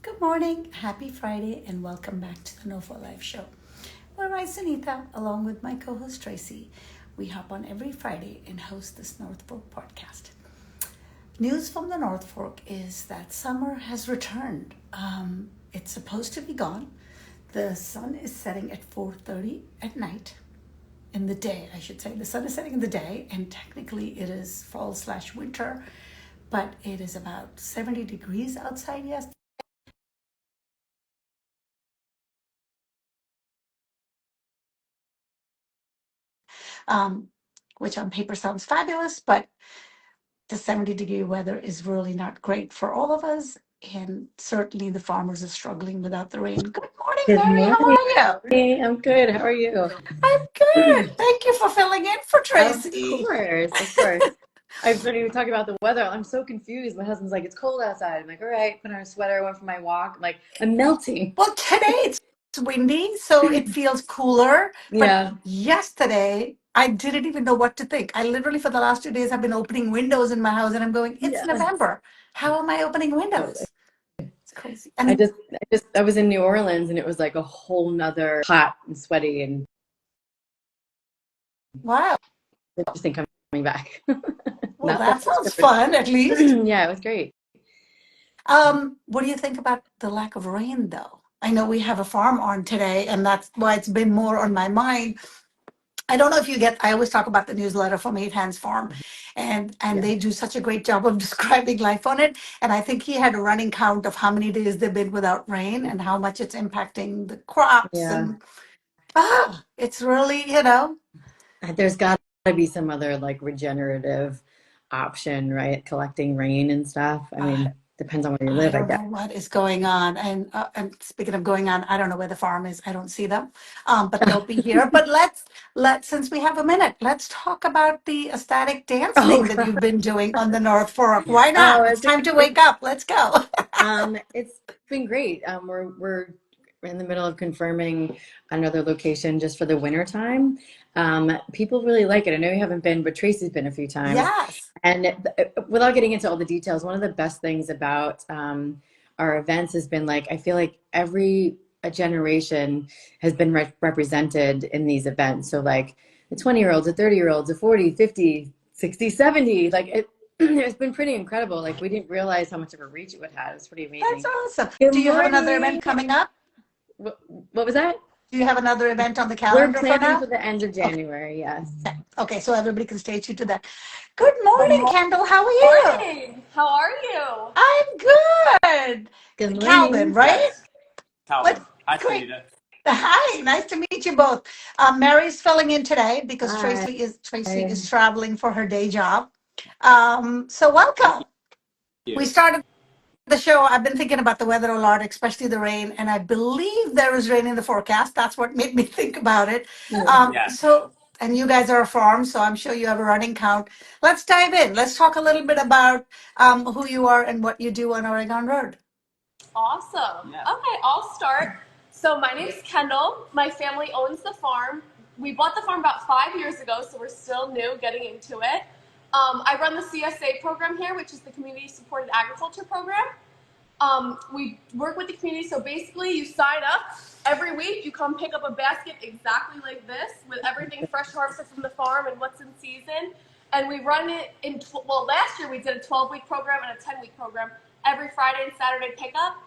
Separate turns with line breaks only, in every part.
Good morning, happy Friday, and welcome back to the NOFO Live Show, where I, Sunita, along with my co-host Tracy, we hop on every Friday and host this North Fork podcast. News from the North Fork is that summer has returned. It's supposed to be gone. The sun is setting at 4:30 at night. In the day, I should say. The sun is setting in the day, and technically it is fall/winter, but it is about 70 degrees outside yesterday. Um, which on paper sounds fabulous, but the 70-degree weather is really not great for all of us. And certainly the farmers are struggling without the rain. Good morning,
Good
Mary. How
morning.
are you?
I'm good. How are you?
I'm good. Thank you for filling in for
Of
Tracy.
course, of course. I've been even talking about the weather. I'm so confused. My husband's like, it's cold outside. I'm like, all right, put on a sweater, went for my walk. I'm like, I'm melting.
Well, today it's windy, so it feels cooler. But
Yeah.
yesterday, I didn't even know what to think. I literally, for the last 2 days, have been opening windows in my house, and I'm going, it's
Yeah.
November. How am I opening
Totally.
windows? It's crazy.
I
And
just, I was in New Orleans and it was like a whole nother hot and sweaty and
wow.
interesting coming back.
Well,
Not
that
that much
sounds
different.
fun, at least.
Yeah, it was great.
What do you think about the lack of rain, though? I know we have a farm on today, and that's why it's been more on my mind. I don't know if you get, I always talk about the newsletter from Eight Hands Farm, and
Yeah.
they do such a great job of describing life on it. And I think he had a running count of how many days they've been without rain and how much it's impacting the crops.
Yeah.
And it's really,
There's got to be some other like regenerative option, right? Collecting rain and stuff. I
uh,
mean, depends on where you
I
live, I
don't
guess.
know what is going on. And speaking of going on, I don't know where the farm is. I don't see them, but they'll be here. But since we have a minute, let's talk about the ecstatic dance
Oh,
thing that you've
God.
been doing on the North Fork. Why
Oh,
not? It's time to wake up. Let's go.
it's been great. We're in the middle of confirming another location just for the winter time. People really like it. I know you haven't been, but Tracy's been a few times.
Yes.
And without getting into all the details, one of the best things about our events has been like, I feel like every a generation has been represented in these events. So like the 20-year-olds, the 30-year-olds, the 40, 50, 60, 70, like it's been pretty incredible. Like we didn't realize how much of a reach it would have. It's pretty
That's
amazing.
awesome.
Good
Do you have another
morning.
event coming up?
What, what was that?
Do you have another event on the
We're
calendar for
planning
now?
for the end of
Okay.
January, yes.
Okay, so everybody can stay tuned to that. Good
Good
morning, Kendall. How are you?
morning. How are you?
I'm good.
Good
Calvin,
morning.
right?
Yes.
What?
Calvin. Hi,
Great.
Sunita.
Hi, nice to meet you both. Mary's filling in today because
Hi.
Tracy is traveling for her day job. So
Thank
welcome. We
you.
started the show. I've been thinking about the weather a lot, especially the rain, and I believe there is rain in the forecast. That's what made me think about it.
Yeah.
Yes.
So, and you guys are a farm, so I'm sure you have a running count. Let's dive in. Let's talk a little bit about who you are and what you do on Oregon Road.
Awesome.
Yeah.
Okay, I'll start. So my name's Kendall. My family owns the farm. We bought the farm about 5 years ago, so we're still new getting into it. I run the CSA program here, which is the Community Supported Agriculture Program. We work with the community, so basically you sign up every week. You come pick up a basket exactly like this with everything fresh harvested from the farm and what's in season. And we run it in, last year we did a 12-week program and a 10-week program every Friday and Saturday pickup.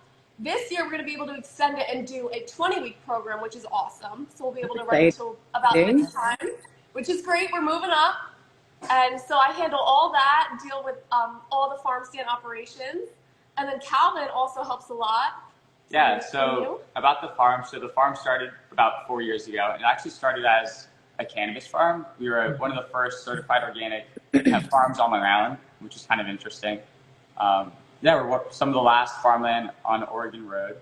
This year we're going to be able to extend it and do a 20-week program, which is awesome. So we'll be able to run it till about
Exciting.
this time, which is great. We're moving up. And so I handle all that, deal with all the farm stand operations. And then Calvin also helps a lot.
Yeah, so about the farm. So the farm started about 4 years ago. It actually started as a cannabis farm. We were one of the first certified organic farms on Long Island, which is kind of interesting. Yeah, we're some of the last farmland on Oregon Road.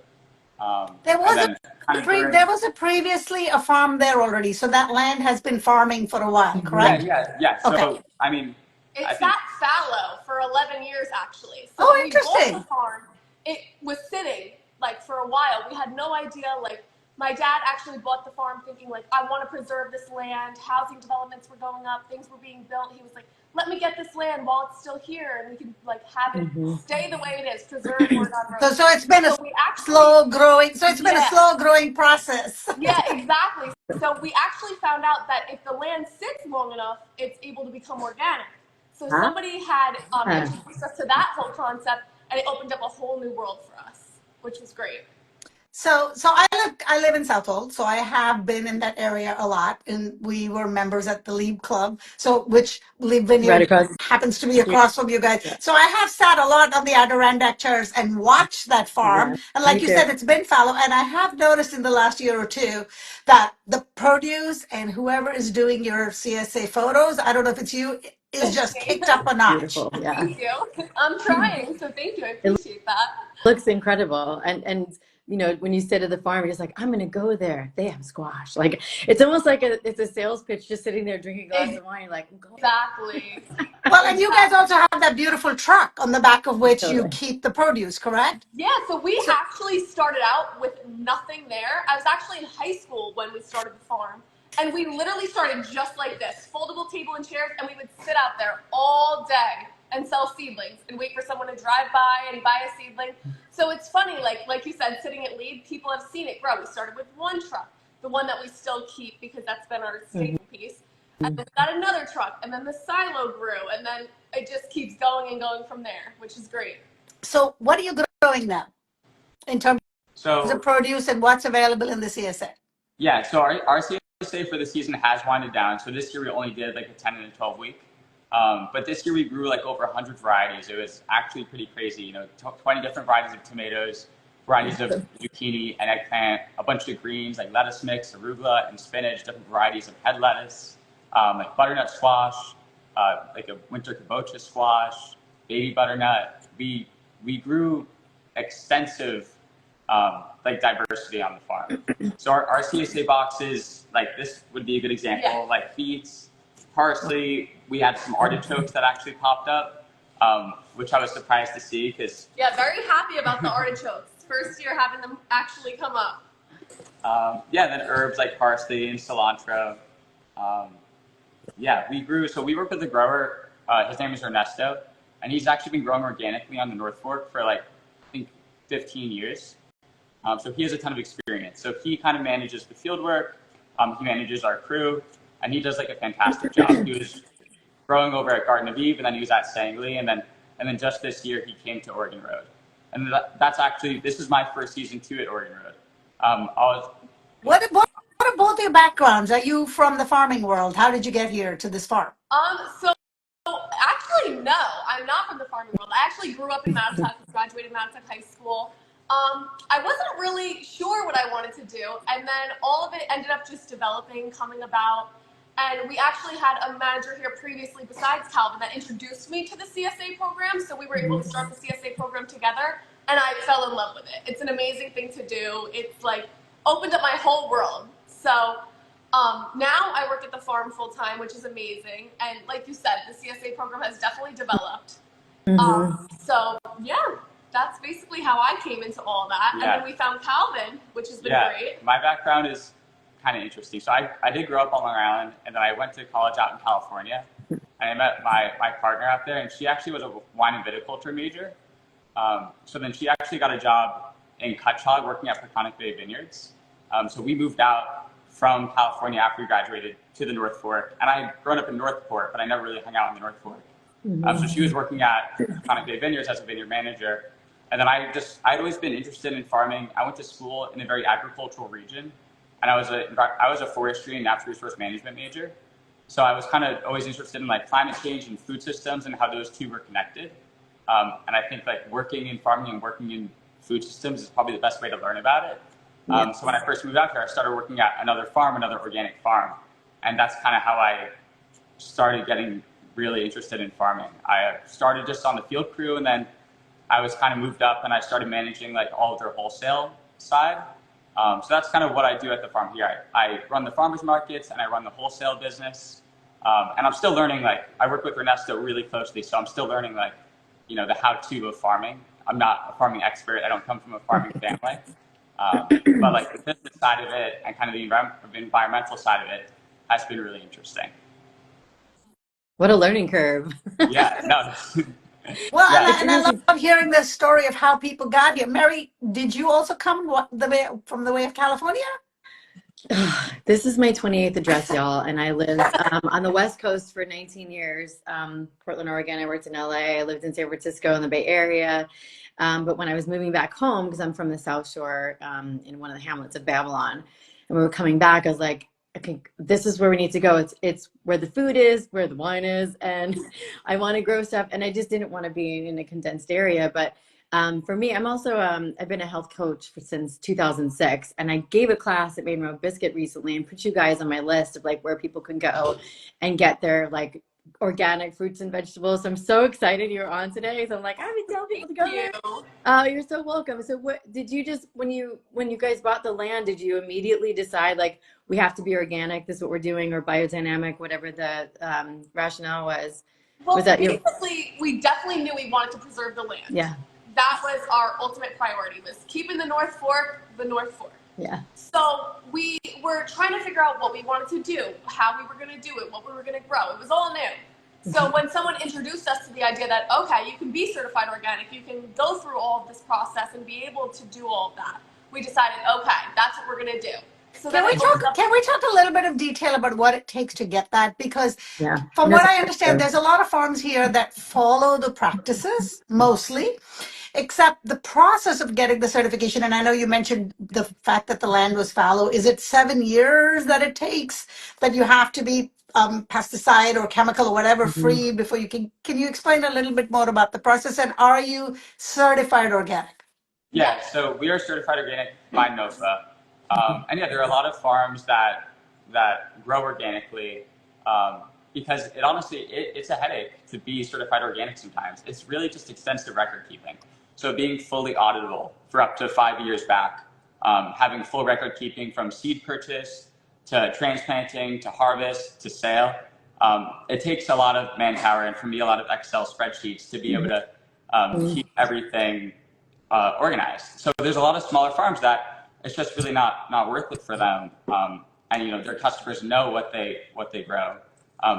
There
And
was
then kind of during,
there was previously a farm there already, so that land has been farming for a while,
yeah,
correct?
yeah.
Okay.
So, I mean, I
it's
think,
that fallow for 11 years actually. So
Oh,
when we bought the
interesting.
farm, it was sitting like for a while. We had no idea like My dad actually bought the farm thinking like, I want to preserve this land. Housing developments were going up, things were being built. He was like, let me get this land while it's still here, and we can like have it stay the way it is, preserve Oregon Road.
So it's been a
So we actually,
slow growing. So it's been a
yeah,
slow growing process.
yeah, exactly. So we actually found out that if the land sits long enough, it's able to become organic. So somebody had introduced us to that whole concept, and it opened up a whole new world for us, which was great.
So I live in Southhold, so I have been in that area a lot, and we were members at the Leap Club, so which Leap
Right
Vineyard
across the
happens to be
street.
across from you guys.
Yeah.
So I have sat a lot on the Adirondack chairs and watched that farm,
Yeah,
and like
me
you
too.
said, it's been fallow, and I have noticed in the last year or two that the produce and whoever is doing your CSA photos, I don't know if it's you, is
It's
just
me.
kicked up a notch.
Beautiful. Yeah.
Thank you. I'm trying, so thank you. I
It
appreciate that.
looks incredible. And you know, when you say to the farmer, he's like, I'm gonna go there. They have squash. Like it's almost like it's a sales pitch, just sitting there drinking a glass of wine. You're like, go.
Exactly.
Well, and you guys also have that beautiful truck on the back of which you
Totally.
keep the produce, correct?
Yeah, so we
So
actually started out with nothing there. I was actually in high school when we started the farm. And we literally started just like this, foldable table and chairs, and we would sit out there all day and sell seedlings and wait for someone to drive by and buy a seedling. So it's funny, like you said, sitting at Lead, people have seen it grow. We started with one truck, the one that we still keep because that's been our staple piece. And then we got another truck, and then the silo grew, and then it just keeps going and going from there, which is great.
so what are you growing now in terms of
So
produce and what's available in the CSA?
yeah, so our CSA for the season has winded down. So this year we only did like a 10 and a 12 week. But this year we grew like over 100 varieties. It was actually pretty crazy. You know, 20 different varieties of tomatoes, varieties of zucchini and eggplant, a bunch of greens like lettuce mix, arugula, and spinach, different varieties of head lettuce, like butternut squash, like a winter kabocha squash, baby butternut. We grew extensive like diversity on the farm. So our CSA boxes, like this would be a good example,
Yeah.
like beets, parsley. We had some artichokes that actually popped up, which I was surprised to see because
Yeah, very happy about the artichokes. First year having them actually come up.
yeah, then herbs like parsley and cilantro. Yeah, we grew. So we worked with a grower. His name is Ernesto, and he's actually been growing organically on the North Fork for like I think 15 years. So he has a ton of experience. So he kind of manages the field work. He manages our crew, and he does like a fantastic job. He was growing over at Garden of Eve, and then he was at Sangley, and then just this year he came to Oregon Road, and that's actually this is my first season too at Oregon Road. I was
What are both your backgrounds? Are you from the farming world? How did you get here to this farm?
So actually, no, I'm not from the farming world. I actually grew up in Matatuck, graduated Matatuck High School. I wasn't really sure what I wanted to do, and then all of it ended up just developing, coming about. And we actually had a manager here previously besides Calvin that introduced me to the CSA program, so we were able to start the CSA program together, and I fell in love with it. It's an amazing thing to do. It's like opened up my whole world. So now I work at the farm full time, which is amazing. And like you said, the CSA program has definitely developed. So yeah, that's basically how I came into all that.
Yeah.
And then we found Calvin, which has been great.
My background is kind of interesting. So I did grow up on Long Island, and then I went to college out in California. And I met my partner out there, and she actually was a wine and viticulture major. So then she actually got a job in Cutchogue working at Peconic Bay Vineyards. So we moved out from California after we graduated to the North Fork. And I had grown up in Northport, but I never really hung out in the North Fork. So she was working at Peconic Bay Vineyards as a vineyard manager. And then I'd always been interested in farming. I went to school in a very agricultural region, and I was a forestry and natural resource management major. So I was kind of always interested in like climate change and food systems and how those two were connected. And I think like working in farming and working in food systems is probably the best way to learn about it. So when I first moved out here, I started working at another organic farm. And that's kind of how I started getting really interested in farming. I started just on the field crew, and then I was kind of moved up and I started managing like all of their wholesale side. So that's kind of what I do at the farm here. I run the farmers markets and I run the wholesale business. And I'm still learning, like I work with Ernesto really closely. So I'm still learning like, you know, the how-to of farming. I'm not a farming expert. I don't come from a farming family. But like the business side of it and kind of the environmental side of it has been really interesting.
What a learning curve.
Yeah, no.
Well,
Yeah,
and I love hearing the story of how people got here. Mary, did you also come from the way of California?
This is my 28th address, y'all, and I lived on the West Coast for 19 years. Portland, Oregon. I worked in LA. I lived in San Francisco in the Bay Area. But when I was moving back home, because I'm from the South Shore, in one of the hamlets of Babylon, and we were coming back, I was like, okay, this is where we need to go. It's where the food is, where the wine is, and I want to grow stuff. And I just didn't want to be in a condensed area, but for me, I'm also, I've been a health coach since 2006, and I gave a class at Maiden Road Biscuit recently and put you guys on my list of like where people can go and get their like organic fruits and vegetables. So I'm so excited you're on today. So I'm like, I've been telling people to go there. Oh, you're so welcome. So what did you just, when you guys bought the land, did you immediately decide like we have to be organic, this is what we're doing, or biodynamic, whatever the rationale was?
Well,
Was that
basically, we definitely knew we wanted to preserve the land.
Yeah.
That was our ultimate priority, was keeping the North Fork the North Fork.
Yeah.
So we were trying to figure out what we wanted to do, how we were going to do it, what we were going to grow. It was all new. So when someone introduced us to the idea that, okay, you can be certified organic, you can go through all of this process and be able to do all of that, we decided, okay, that's what we're going to do. So
Can we talk a little bit of detail about what it takes to get that? Because from what I understand, there's a lot of farms here that follow the practices mostly, except the process of getting the certification. And I know you mentioned the fact that the land was fallow. Is it 7 years that it takes that you have to be pesticide or chemical or whatever free before you can you explain a little bit more about the process, and are you certified organic?
Yeah, so we are certified organic by NOFO. And yeah, there are a lot of farms that grow organically because it honestly, it's a headache to be certified organic sometimes. It's really just extensive record keeping. So being fully auditable for up to 5 years back, having full record keeping from seed purchase to transplanting to harvest to sale. It takes a lot of manpower and for me, a lot of Excel spreadsheets to be able to keep everything organized. So there's a lot of smaller farms that it's just really not worth it for them. And you know, their customers know what they grow,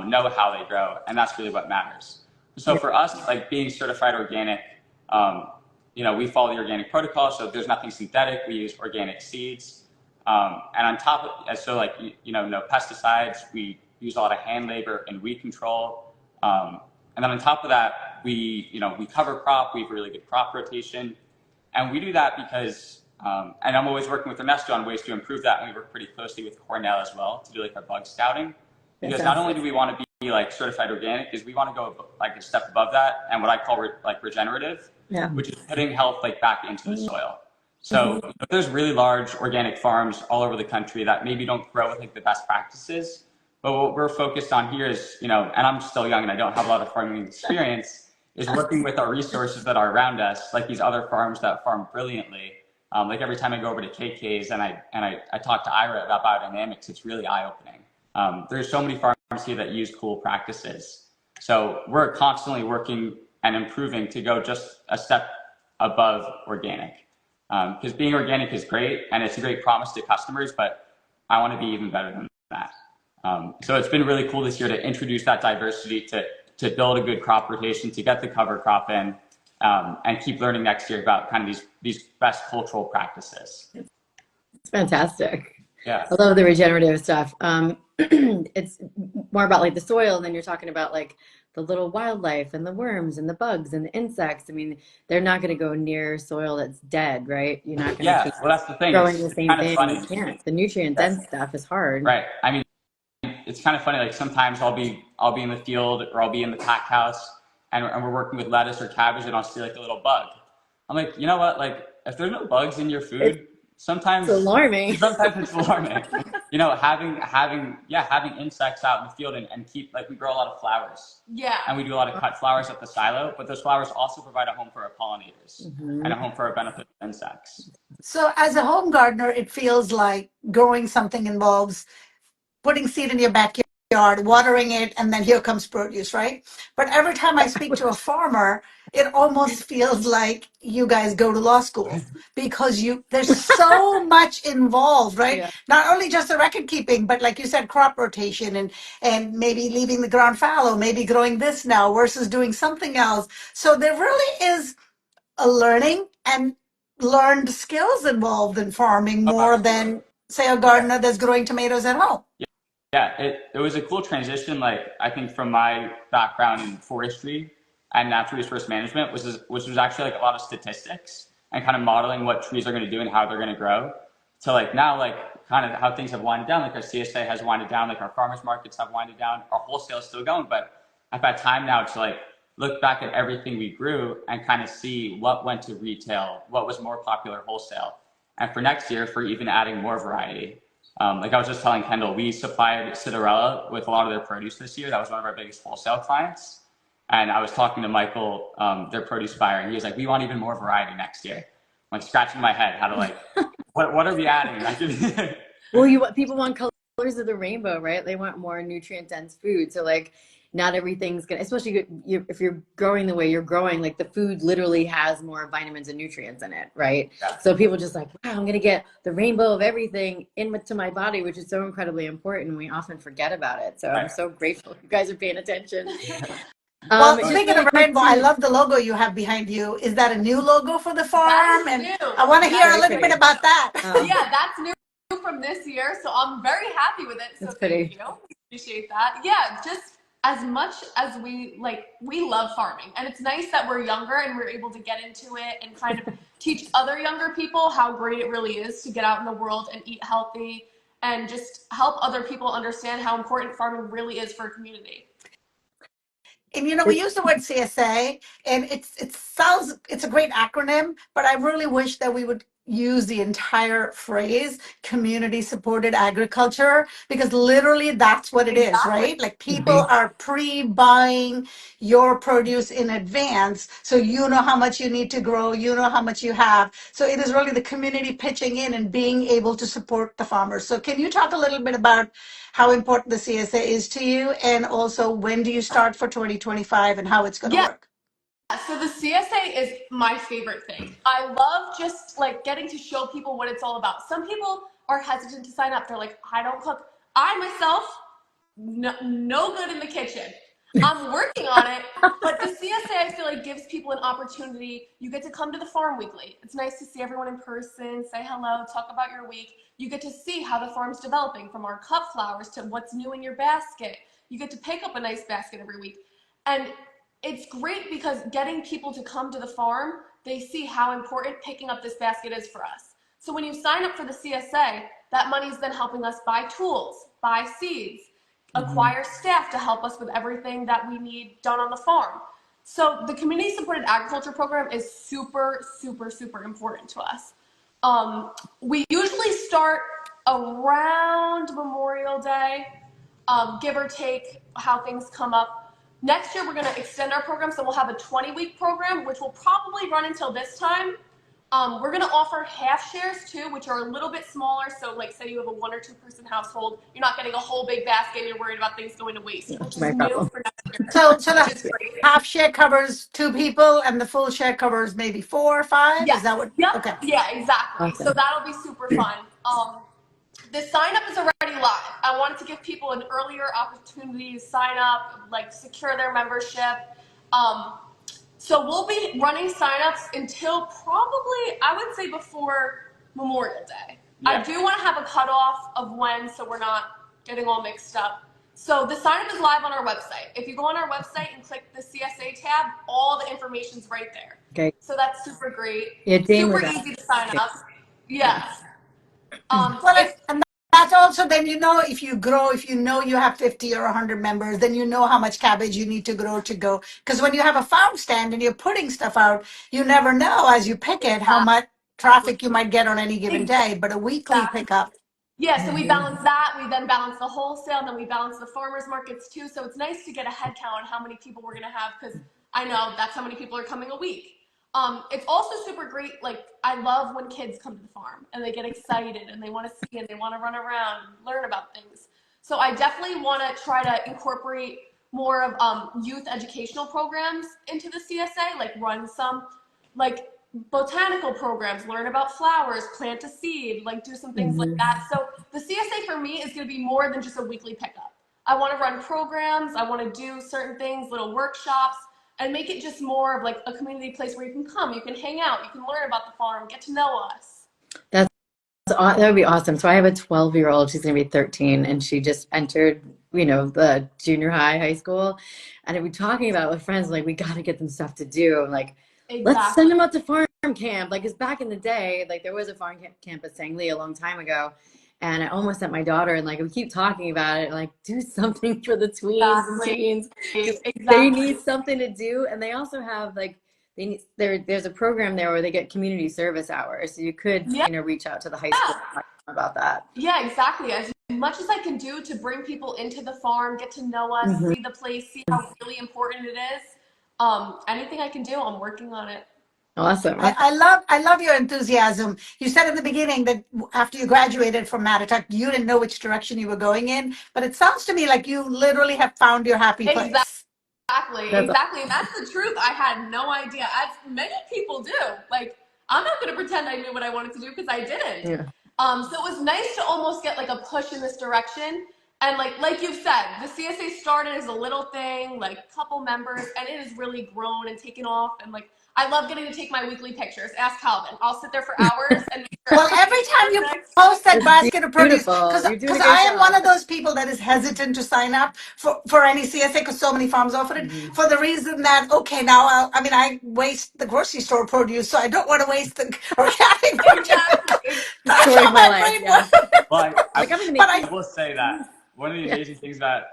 know how they grow, and that's really what matters. So for us, like being certified organic, you know, we follow the organic protocol. So there's nothing synthetic. We use organic seeds, and on top of so like you know, no pesticides. We use a lot of hand labor and weed control, and then on top of that, we cover crop. We have really good crop rotation. And we do that because, and I'm always working with Ernesto on ways to improve that. And we work pretty closely with Cornell as well to do like our bug scouting. Because not only do we want to be like certified organic, is we want to go like a step above that and what I call like regenerative, which is putting health like back into the soil. So there's really large organic farms all over the country that maybe don't grow with like the best practices. But what we're focused on here is, you know, and I'm still young and I don't have a lot of farming experience, is working with our resources that are around us, like these other farms that farm brilliantly. Like every time I go over to KK's and I talk to Ira about biodynamics, it's really eye-opening. There's so many farms here that use cool practices. So we're constantly working and improving to go just a step above organic. Because being organic is great and it's a great promise to customers, but I want to be even better than that. So it's been really cool this year to introduce that diversity, to build a good crop rotation, to get the cover crop in, and keep learning next year about kind of these best cultural practices.
It's fantastic.
Yeah.
I love the regenerative stuff. It's more about like the soil, and then you're talking about like the little wildlife and the worms and the bugs and the insects. I mean, they're not going to go near soil that's dead, right? You're not going to keep
well, that's the thing.
growing the same thing.
Funny.
You can't. The nutrient dense stuff is hard.
Right. I mean, it's kind of funny. Like sometimes I'll be in the field or I'll be in the pack house and we're working with lettuce or cabbage and I'll see like a little bug. I'm like, you know what? Like if there's no bugs in your food, sometimes
it's alarming.
Sometimes it's alarming. You know, having insects out in the field and keep, like we grow a lot of flowers.
Yeah.
And we do a lot of cut flowers at the silo, but those flowers also provide a home for our pollinators and a home for our beneficial insects.
So as a home gardener, it feels like growing something involves putting seed in your backyard yard, watering it, and then here comes produce, right? But every time I speak to a farmer, it almost feels like you guys go to law school because there's so much involved, right?
Yeah.
Not only just the record keeping, but like you said, crop rotation and maybe leaving the ground fallow, maybe growing this now versus doing something else. So there really is a learning and learned skills involved in farming
Oh,
more
absolutely.
than say a gardener that's growing tomatoes at home.
Yeah, it was a cool transition. Like I think from my background in forestry and natural resource management, which was actually like a lot of statistics and kind of modeling what trees are going to do and how they're going to grow. To like now, like kind of how things have winded down. Like our CSA has winded down. Like our farmers markets have winded down. Our wholesale is still going, but I've had time now to like look back at everything we grew and kind of see what went to retail, what was more popular wholesale, and for next year, for even adding more variety. Like I was just telling Kendall, we supplied Cinderella with a lot of their produce this year. That was one of our biggest wholesale clients. And I was talking to Michael, their produce buyer, and he was like, "We want even more variety next year." I'm like scratching my head, how to like, what are we adding? Like,
Well, people want colors of the rainbow, right? They want more nutrient dense food. So like, not everything's gonna, especially if you're growing the way you're growing, like the food literally has more vitamins and nutrients in it, right?
Yeah.
So people just like, wow, I'm gonna get the rainbow of everything into my body, which is so incredibly important. We often forget about it. So
Right.
I'm so grateful you guys are paying attention.
Well,
Just
speaking
really
of
quick
rainbow, I
too.
love the logo you have behind you. Is that a new logo for the
That
farm?
is
And
new.
I want to hear a
Very
little bit
pretty.
about that.
Yeah, that's new from this year, so I'm very happy with it. So
That's
thank
pretty.
you. Appreciate that. Yeah, just as much as we love farming, and it's nice that we're younger and we're able to get into it and kind of teach other younger people how great it really is to get out in the world and eat healthy and just help other people understand how important farming really is for a community.
And we use the word CSA, and it's a great acronym, but I really wish that we would use the entire phrase community supported agriculture, because literally that's what it is,
Exactly.
right? Like people are pre-buying your produce in advance, so you know how much you need to grow, you know how much you have. So it is really the community pitching in and being able to support the farmers. So can you talk a little bit about how important the CSA is to you, and also when do you start for 2025 and how it's going to
Yeah.
work?
So the CSA is my favorite thing. I love just like getting to show people what it's all about. Some people are hesitant to sign up. They're like, I don't cook. I myself, no good in the kitchen. I'm working on it, but the CSA I feel like gives people an opportunity. You get to come to the farm weekly. It's nice to see everyone in person, say hello, talk about your week. You get to see how the farm's developing, from our cut flowers to what's new in your basket. You get to pick up a nice basket every week. And it's great because getting people to come to the farm, they see how important picking up this basket is for us. So when you sign up for the CSA, that money is then helping us buy tools, buy seeds, acquire staff to help us with everything that we need done on the farm. So the community supported agriculture program is super, super, super important to us. We usually start around Memorial Day, give or take how things come up. Next year, we're going to extend our program, so we'll have a 20-week program, which will probably run until this time. We're going to offer half shares too, which are a little bit smaller. So, like, say you have a 1 or 2 person household, you're not getting a whole big basket, and you're worried about things going to waste, which is
My
new
problem.
for next year,
So
which
the
is great.
half share covers 2 people, and the full share covers maybe 4 or 5. Is
Yes.
that what?
Yep.
Okay.
Yeah. Exactly. So
Awesome.
that'll be super fun. The sign up is already live. I wanted to give people an earlier opportunity to sign up, like secure their membership. So we'll be running signups until probably, I would say, before Memorial Day.
Yeah.
I do want to have a cutoff of when, so we're not getting all mixed up. So the signup is live on our website. If you go on our website and click the CSA tab, all the information's right there.
Okay.
So that's super great.
Yeah, Dane
Super
was
easy to sign
asking.
up.
Yeah.
Yes.
Well,
It's
and that's also then if you grow, if you have 50 or 100 members, then you know how much cabbage you need to grow to go. Because when you have a farm stand and you're putting stuff out, you never know as you pick it how much traffic you might get on any given day. But a weekly
exactly.
pickup.
Yeah, so we balance that. We then balance the wholesale, and then we balance the farmers markets too. So it's nice to get a head count on how many people we're gonna have, because I know that's how many people are coming a week. It's also super great. Like, I love when kids come to the farm and they get excited and they want to see and they want to run around and learn about things. So I definitely want to try to incorporate more of youth educational programs into the CSA, like run some like botanical programs, learn about flowers, plant a seed, like do some things like that. So the CSA for me is going to be more than just a weekly pickup. I want to run programs, I want to do certain things, little workshops, and make it just more of like a community place where you can come, you can hang out, you can learn about the farm, get to know us.
That would be awesome. So I have a 12-year-old, she's going to be 13, and she just entered, the junior high school. And we're talking about it with friends, like, we got to get them stuff to do. Like, let's send them out to farm camp. Like, because back in the day, like, there was a farm camp at Sangli a long time ago. And I almost sent my daughter, and like, we keep talking about it, like, do something for the tweens and teens. They need something to do. And they also have, like, there's a program there where they get community service hours. So you could, reach out to the high school about that.
Yeah, exactly. As much as I can do to bring people into the farm, get to know us, see the place, see how really important it is. Anything I can do, I'm working on it.
Awesome.
I love your enthusiasm. You said in the beginning that after you graduated from Matatuck, you didn't know which direction you were going in, but it sounds to me like you literally have found your happy place.
Exactly. And that's the truth. I had no idea, as many people do. Like, I'm not going to pretend I knew what I wanted to do because I didn't.
Yeah.
So it was nice to almost get like a push in this direction. And like you've said, the CSA started as a little thing, like a couple members, and it has really grown and taken off. And like, I love getting to take my weekly pictures. Ask Calvin. I'll sit there for hours and make sure.
Well, every time you post that basket of produce, because I am one of those people that is hesitant to sign up for any CSA because so many farms offer it, for the reason that, okay, now I waste the grocery store produce, so I don't want to waste the organic produce.
Exactly.
That's how my brain works.
Well, I will say that one of the amazing things about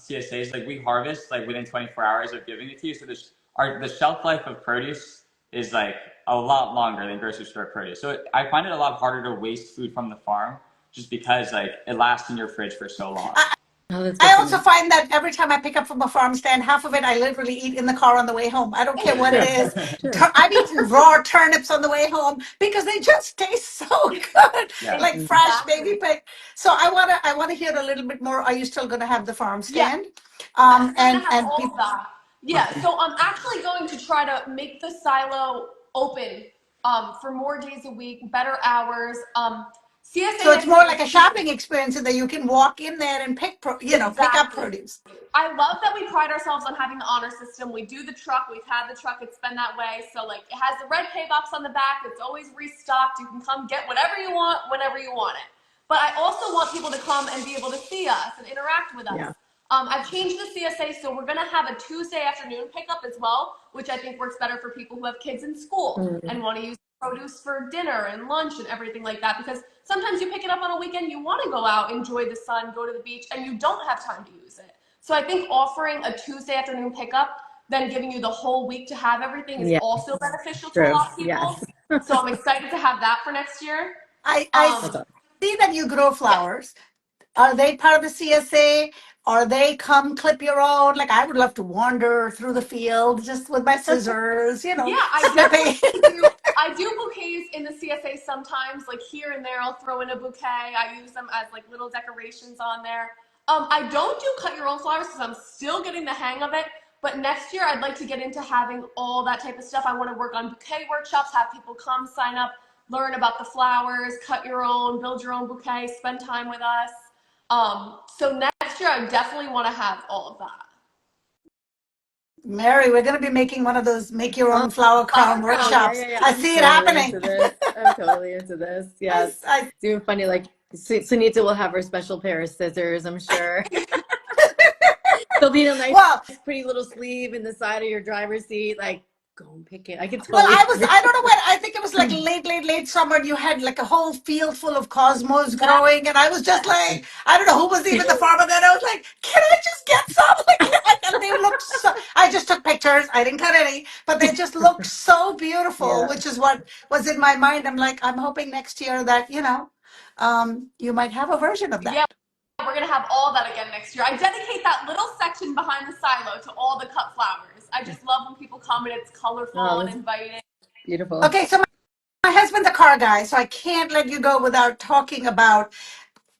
CSA is, like, we harvest like within 24 hours of giving it to you. So the shelf life of produce is like a lot longer than grocery store produce. So I find it a lot harder to waste food from the farm just because, like, it lasts in your fridge for so long.
I also find that every time I pick up from a farm stand, half of it I literally eat in the car on the way home. I don't care what it is. I've eaten raw turnips on the way home because they just taste so good, like fresh baby picked. So I wanna hear a little bit more. Are you still going to have the farm stand?
And all of that. Yeah. So I'm actually going to try to make the silo open for more days a week, better hours. CSA.
So it's more like a shopping experience in that you can walk in there and pick up produce.
I love that we pride ourselves on having the honor system. We do the truck. We've had the truck. It's been that way. So like, it has the red pay box on the back. It's always restocked. You can come get whatever you want whenever you want it. But I also want people to come and be able to see us and interact with us. Yeah. I've changed the CSA, so we're going to have a Tuesday afternoon pickup as well, which I think works better for people who have kids in school and want to use produce for dinner and lunch and everything like that, because sometimes you pick it up on a weekend, you want to go out, enjoy the sun, go to the beach, and you don't have time to use it. So I think offering a Tuesday afternoon pickup, then giving you the whole week to have everything is also beneficial to a lot of people. Yes. So I'm excited to have that for next year.
I see that you grow flowers. Are they part of the CSA? Or they come clip your own? Like, I would love to wander through the field just with my scissors,
Yeah, I do bouquets in the CSA sometimes. Like, here and there, I'll throw in a bouquet. I use them as like little decorations on there. I don't do cut your own flowers because I'm still getting the hang of it. But next year, I'd like to get into having all that type of stuff. I want to work on bouquet workshops, have people come, sign up, learn about the flowers, cut your own, build your own bouquet, spend time with us. So next year, I definitely want to have all of that.
Mary, we're going to be making one of those make your own flower crown workshops. I see it happening.
I'm totally into this. Yes. It's even funny, like Sunita will have her special pair of scissors, I'm sure. There'll be a nice, pretty little sleeve in the side of your driver's seat, like, go and pick it. I can totally.
Well, I don't know when. I think it was like late summer. And you had like a whole field full of cosmos growing, and I was just like, I don't know who was even the farmer. Then I was like, can I just get some? And they looked so. I just took pictures. I didn't cut any, but they just looked so beautiful, which is what was in my mind. I'm like, I'm hoping next year that you might have a version of that.
Yeah. We're going to have all that again next year. I dedicate that little section behind the silo to all the cut flowers. I just love when people come and it's colorful and inviting.
Beautiful.
Okay, so my husband's a car guy, so I can't let you go without talking about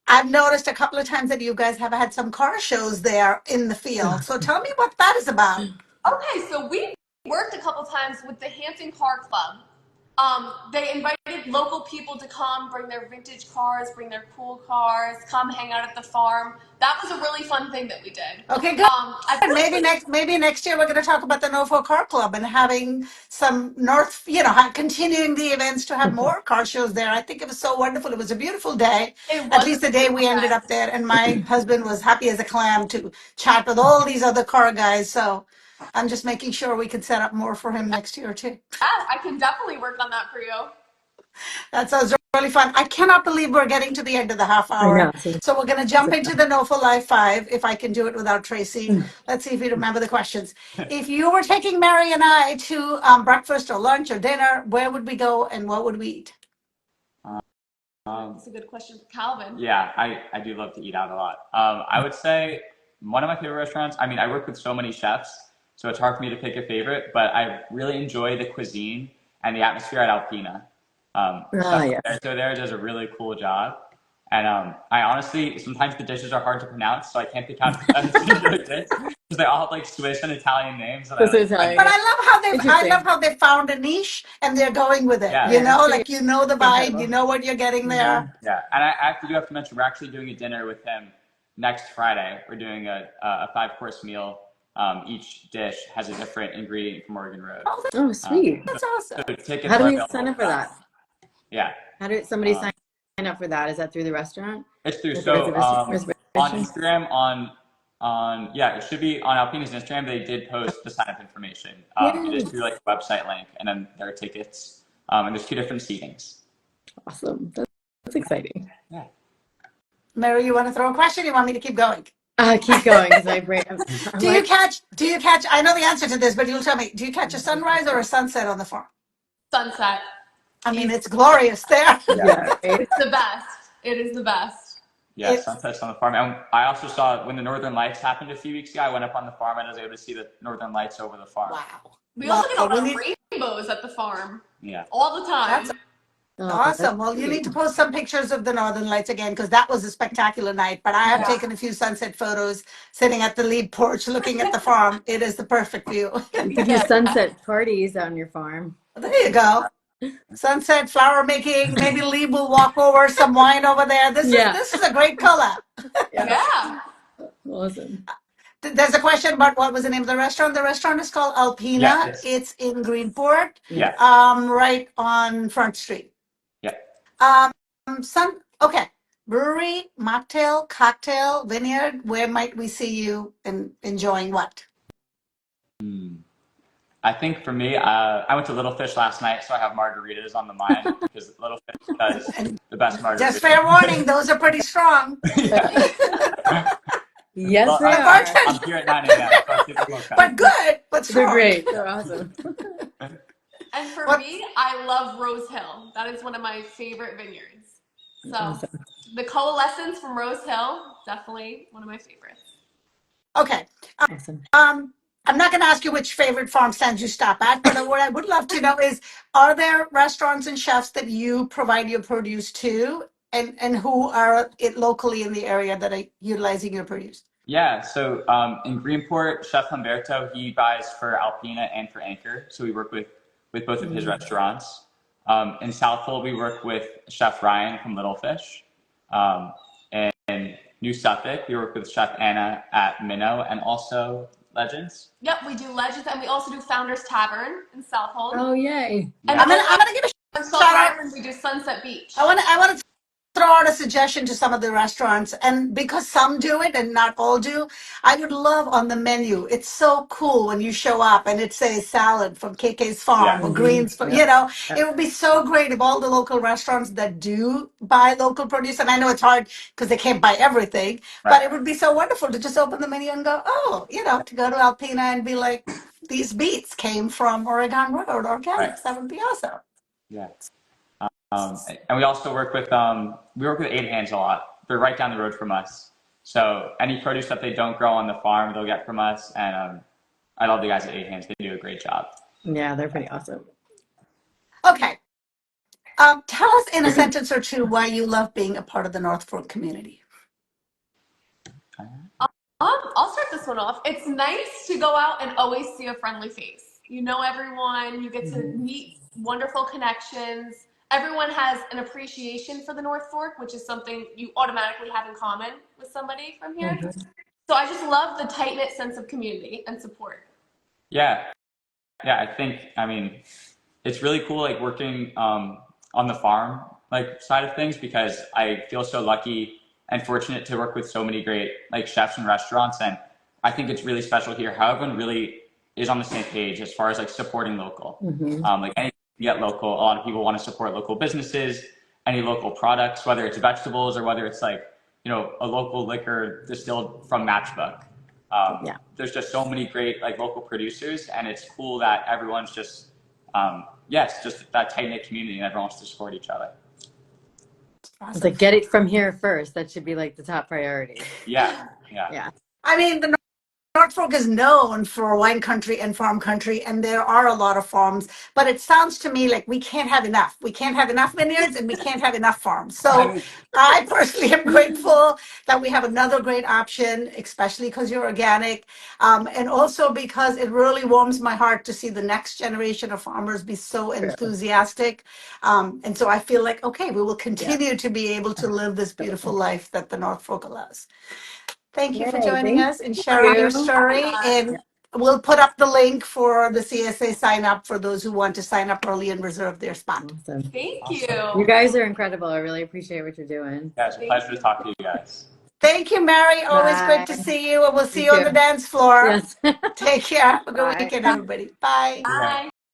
I've noticed a couple of times that you guys have had some car shows there in the field. So tell me what that is about.
Okay, so we worked a couple times with the Hampton Car Club. They invited local people to come, bring their vintage cars, bring their cool cars, come hang out at the farm. That was a really fun thing that we did.
Okay, good. Maybe next year we're going to talk about the NOFO Car Club and having some continuing the events to have more car shows there. I think it was so wonderful. It was a beautiful day. At least the day we ended up there, and my husband was happy as a clam to chat with all these other car guys. So I'm just making sure we can set up more for him next year too.
Yeah, I can definitely work on that for you.
That sounds really fun. I cannot believe we're getting to the end of the half hour. So we're going to jump into the NOFO Live 5, if I can do it without Tracy. Let's see if you remember the questions. If you were taking Mary and I to breakfast or lunch or dinner, where would we go and what would we eat?
That's a good question for Calvin.
Yeah, I do love to eat out a lot. I would say one of my favorite restaurants, I mean, I work with so many chefs, so it's hard for me to pick a favorite, but I really enjoy the cuisine and the atmosphere at Alpina. Chef Roberto there does a really cool job. And I honestly, sometimes the dishes are hard to pronounce, so I can't pick out a singular dish because they all have like Swiss and Italian names. And
But I love how they found a niche and they're going with it.
Yeah.
Like the vibe, you know what you're getting there.
Yeah, and I actually do have to mention we're actually doing a dinner with him next Friday. We're doing a 5-course meal. Each dish has a different ingredient from Oregon Road.
Oh, sweet.
That's awesome.
So
how do we sign up for that?
Yeah.
How did somebody sign up for that? Is that through the restaurant?
It's through on Instagram it should be on Alpina's Instagram. They did post the sign up information. It is through like a website link, and then there are tickets. And there's 2 different seatings.
Awesome. That's exciting.
Yeah.
Mary, you want to throw a question? You want me to keep going?
Keep going because my brain.
Do you catch? I know the answer to this, but you'll tell me. Do you catch a sunrise or a sunset on the farm?
Sunset.
I mean, it's glorious there.
Yeah,
it's the best. It is the best.
Yeah, sunsets on the farm. And I also saw when the Northern Lights happened a few weeks ago. I went up on the farm and I was able to see the Northern Lights over the farm.
Wow.
We also get a lot of rainbows at the farm.
Yeah.
All the time.
That's awesome. Well, you need to post some pictures of the Northern Lights again because that was a spectacular night. But I have taken a few sunset photos sitting at the lead porch looking at the farm. It is the perfect view.
You can do sunset parties on your farm.
There you go. Sunset, flower making. Maybe Lee will walk over, some wine over there. This is a great collab.
Yeah.
Awesome.
There's a question about what was the name of the restaurant. The restaurant is called Alpina.
Yeah,
it's in Greenport.
Yeah.
Right on Front Street.
Yeah.
Okay. Brewery, mocktail, cocktail, vineyard. Where might we see you enjoying what?
I think for me, I went to Little Fish last night, so I have margaritas on the mind because Little Fish does the best margaritas.
Just fair warning, those are pretty strong.
Yes,
well,
they are.
I'm here at 9 a.m.
But good, but strong.
They're great. They're awesome.
And for me, I love Rose Hill. That is one of my favorite vineyards. So the Coalescence from Rose Hill, definitely one of my favorites.
Okay.
Awesome.
I'm not going to ask you which favorite farm stands you stop at, but what I would love to know is, are there restaurants and chefs that you provide your produce to, and who are it locally in the area that are utilizing your produce?
Yeah, so in Greenport, Chef Humberto, he buys for Alpina and for Anchor, so we work with both of his restaurants. In Southhold, we work with Chef Ryan from Little Fish. And New Suffolk, we work with Chef Anna at Minnow, and also Legends.
Yep, we do Legends, and we also do Founders Tavern in Southold.
Oh, yay.
And
I'm gonna give a shout out.
We do Sunset Beach.
I want to throw out a suggestion to some of the restaurants, and because some do it and not all do, I would love on the menu. It's so cool when you show up and it says salad from KK's farm or greens from, it would be so great if all the local restaurants that do buy local produce, and I know it's hard because they can't buy everything, but it would be so wonderful to just open the menu and go, to go to Alpina and be like, these beets came from Oregon Road Organics. That would be awesome.
Yeah. And we also work with 8 Hands a lot. They're right down the road from us. So any produce that they don't grow on the farm, they'll get from us. And I love the guys at 8 Hands. They do a great job.
Yeah, they're pretty awesome.
Okay. Tell us in a sentence or two why you love being a part of the North Fork community.
I'll start this one off. It's nice to go out and always see a friendly face. You know everyone, you get to meet wonderful connections. Everyone has an appreciation for the North Fork, which is something you automatically have in common with somebody from here. So I just love the tight-knit sense of community and support.
Yeah. Yeah, I mean, it's really cool, like, working on the farm, like, side of things, because I feel so lucky and fortunate to work with so many great, like, chefs and restaurants. And I think it's really special here how everyone really is on the same page as far as, like, supporting local. Like, anything you get local, a lot of people want to support local businesses, any local products, whether it's vegetables or whether it's, like, you know, a local liquor distilled from Matchbook. There's just so many great, like, local producers, and it's cool that everyone's just, it's just that tight-knit community and everyone wants to support each other.
Awesome. It's like, get it from here first. That should be like the top priority.
Yeah.
I mean, the North Fork is known for wine country and farm country, and there are a lot of farms, but it sounds to me like we can't have enough. We can't have enough vineyards and we can't have enough farms. So I personally am grateful that we have another great option, especially because you're organic, and also because it really warms my heart to see the next generation of farmers be so enthusiastic. And so I feel like, okay, we will continue to be able to live this beautiful life that the North Fork allows. Thank you for joining us and sharing your story. And we'll put up the link for the CSA sign up for those who want to sign up early and reserve their spot.
Awesome.
Thank you.
You guys are incredible. I really appreciate what you're doing.
Yeah, it's a pleasure to talk to you guys.
Thank you, Mary. Always great to see you. And we'll see you on the dance floor.
Yes.
Take care. Have a good weekend, everybody. Bye.
Bye.